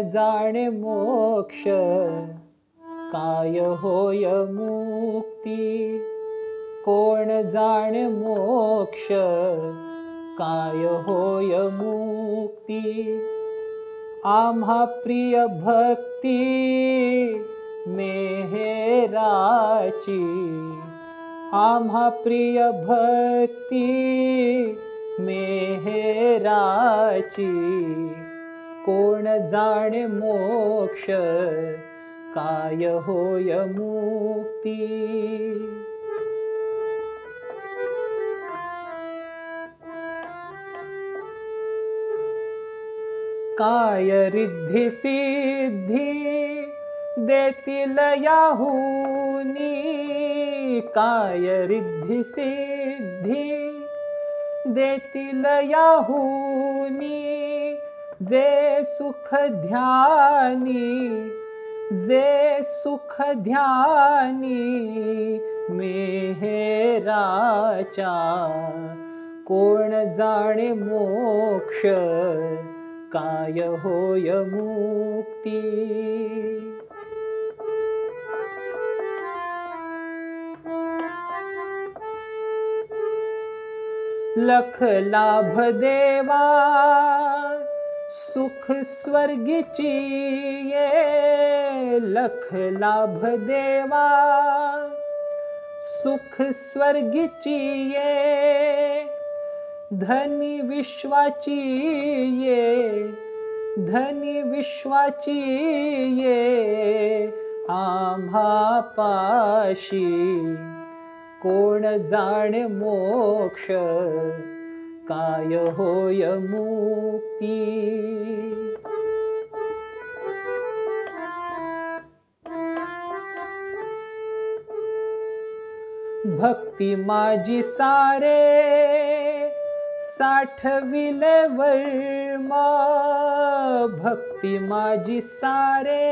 जाणे मोक्ष काय होय मुक्ती, कोण जाणे मोक्ष काय होय मुक्ती। आम्हा प्रिय भक्ती मेहेराची, आम्हा प्रिय भक्ती मेहेराची, कोण जाणे मोक्ष काय होय मुक्ती। काय रिद्धी सिद्धी देतील याहुनी, काय रिद्धी सिद्धी देतील याहुनी, जे सुख ध्यानी, जे सुख ध्यानी मेहेराच्या, कोण जाणे मोक्ष काय होय मुक्ती। लख लाभ देवा सुख स्वर्गीची ये, लख लाभ देवा सुख स्वर्गीची ये, धनी विश्वाची ये, धनी विश्वाची ये, आम्हा पाशी कोण जाणे मोक्ष काय होय मुक्ती। भक्ती माझी सारे साठविले वर्म, भक्ती माझी सारे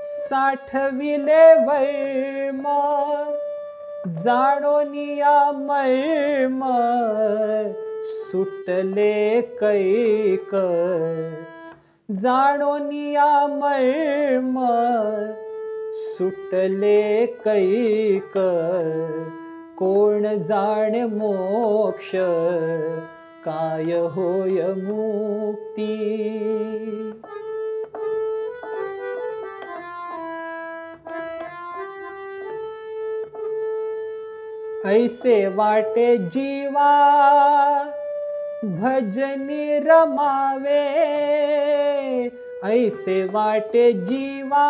साठविले वर्म, जाणोनिया मर्म सुटले कैक, जाणोनिया मर्म सुटले कैक, कोण जाणे मोक्ष काय होय मुक्ती। ऐसे वाटे जीवा भजनी रमावे, ऐसे वाटे जीवा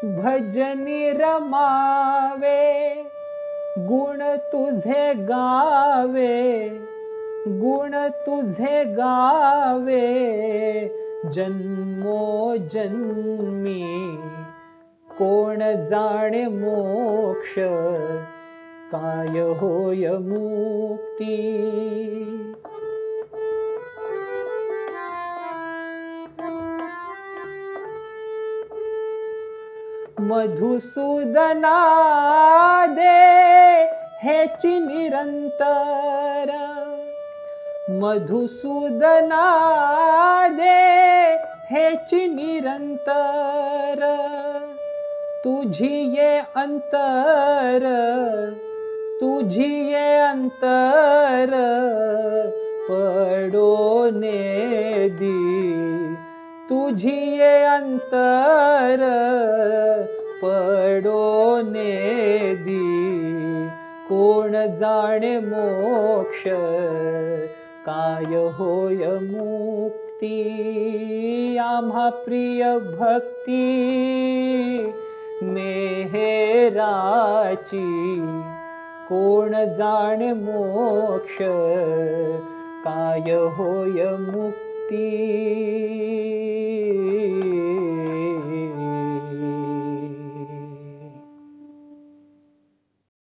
भजनी रमावे, गुण तुझे गावे, गुण तुझे गावे, जन्मो जन्मी कोण जाणे मोक्ष काय होय मुक्ती। मधुसूदना दे हेची निरंतर, मधुसूदना दे हेची निरंतर, तुझी ये अंतर, तुझी ये अंतर पडोने दी, तुझी ये अंतर पडोने दी, कोण जाणे मोक्ष काय होय मुक्ती। आम्हा प्रिय भक्ती मेहेराची, कोण जाणे मोक्ष काय होय मुक्ती।